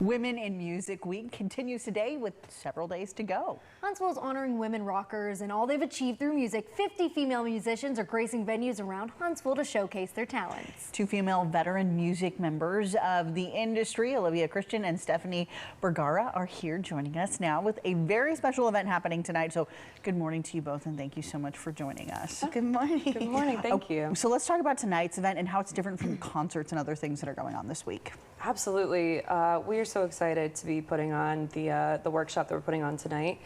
Women in Music Week continues today with several days to go. Huntsville is honoring women rockers and all they've achieved through music. 50 female musicians are gracing venues around Huntsville to showcase their talents. Two female veteran music members of the industry, Olivia Christian and Stephanie Bergara, are here joining us now with a very special event happening tonight. So good morning to you both, and thank you so much for joining us. Good morning. Good morning. Thank you. So let's talk about tonight's event and how it's different from concerts and other things that are going on this week. Absolutely. We are so excited to be putting on the workshop that we're putting on tonight.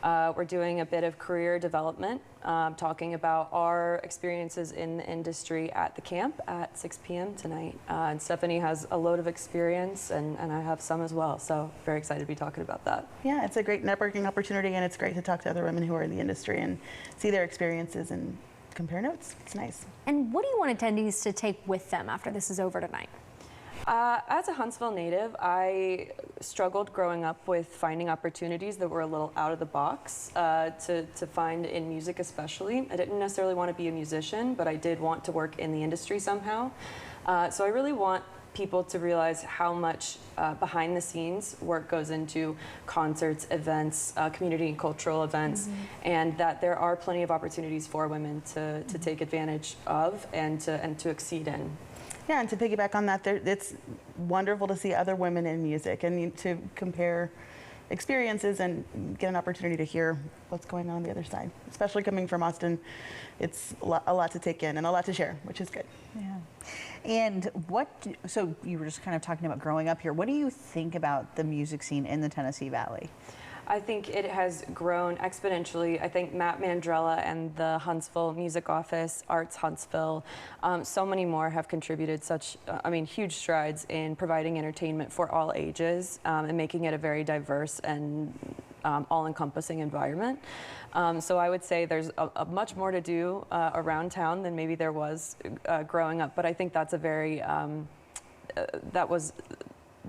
We're doing a bit of career development, talking about our experiences in the industry at the camp at 6 p.m. tonight. And Stephanie has a load of experience, and I have some as well. So very excited to be talking about that. Yeah, it's a great networking opportunity, and it's great to talk to other women who are in the industry and see their experiences and compare notes. It's nice. And what do you want attendees to take with them after this is over tonight? As a Huntsville native, I struggled growing up with finding opportunities that were a little out of the box to find in music especially. I didn't necessarily want to be a musician, but I did want to work in the industry somehow. So I really want people to realize how much behind the scenes work goes into concerts, events, community and cultural events, and that there are plenty of opportunities for women to take advantage of and to exceed in. Yeah, and to piggyback on that, it's wonderful to see other women in music and to compare experiences and get an opportunity to hear what's going on the other side. Especially coming from Austin, it's a lot to take in and a lot to share, which is good. Yeah. And so you were just kind of talking about growing up here. What do you think about the music scene in the Tennessee Valley? I think it has grown exponentially. I think Matt Mandrella and the Huntsville Music Office, Arts Huntsville, so many more have contributed huge strides in providing entertainment for all ages and making it a very diverse and all-encompassing environment. So I would say there's a much more to do around town than maybe there was growing up, but I think that's that was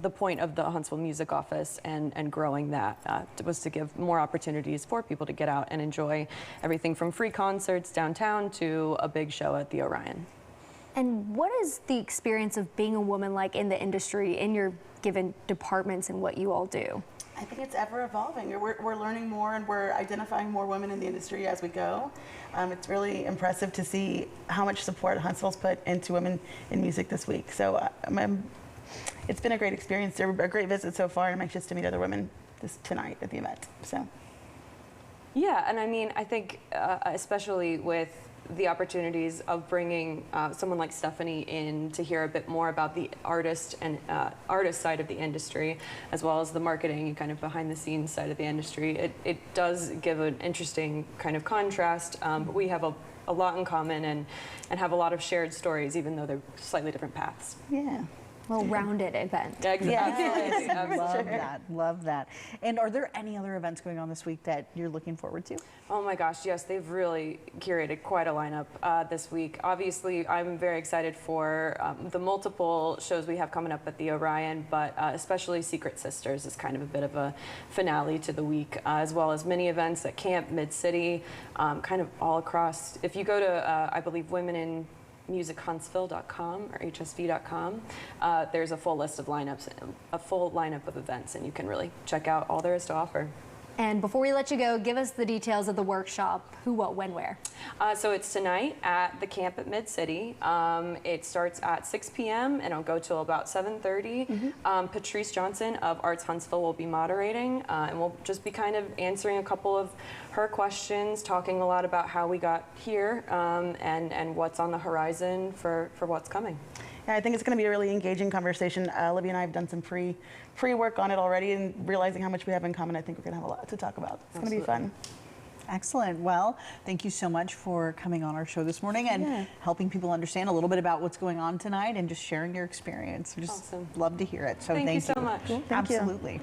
the point of the Huntsville Music Office and growing that was to give more opportunities for people to get out and enjoy everything from free concerts downtown to a big show at the Orion. And what is the experience of being a woman like in the industry, in your given departments and what you all do? I think it's ever evolving. We're learning more and we're identifying more women in the industry as we go. It's really impressive to see how much support Huntsville's put into women in music this week. So it's been a great experience, a great visit so far, and I'm anxious to meet other women tonight at the event. So, yeah, and I mean, I think especially with the opportunities of bringing someone like Stephanie in to hear a bit more about the artist side of the industry, as well as the marketing and kind of behind the scenes side of the industry, it does give an interesting kind of contrast. But we have a lot in common and have a lot of shared stories, even though they're slightly different paths. yeah. Well-rounded event. Exactly. Yeah, love that. And are there any other events going on this week that you're looking forward to? Oh my gosh, yes, they've really curated quite a lineup this week. Obviously, I'm very excited for the multiple shows we have coming up at the Orion, but especially Secret Sisters is kind of a bit of a finale to the week, as well as many events at Camp, Mid-City, kind of all across. If you go to, I believe, womenInmusichuntsville.com or hsv.com, there's a full list of lineups, a full lineup of events, and you can really check out all there is to offer. And before we let you go, give us the details of the workshop. Who, what, when, where? So it's tonight at the camp at Mid-City. It starts at 6 p.m. and it'll go till about 7:30. Patrice Johnson of Arts Huntsville will be moderating, and we'll just be kind of answering a couple of her questions, talking a lot about how we got here and what's on the horizon for what's coming. Yeah, I think it's going to be a really engaging conversation. Libby and I have done some pre-work on it already, and realizing how much we have in common, I think we're going to have a lot to talk about. It's going to be fun. Excellent. Well, thank you so much for coming on our show this morning and helping people understand a little bit about what's going on tonight and just sharing your experience. We just love to hear it. So thank you so much. Cool. Thank you. Absolutely.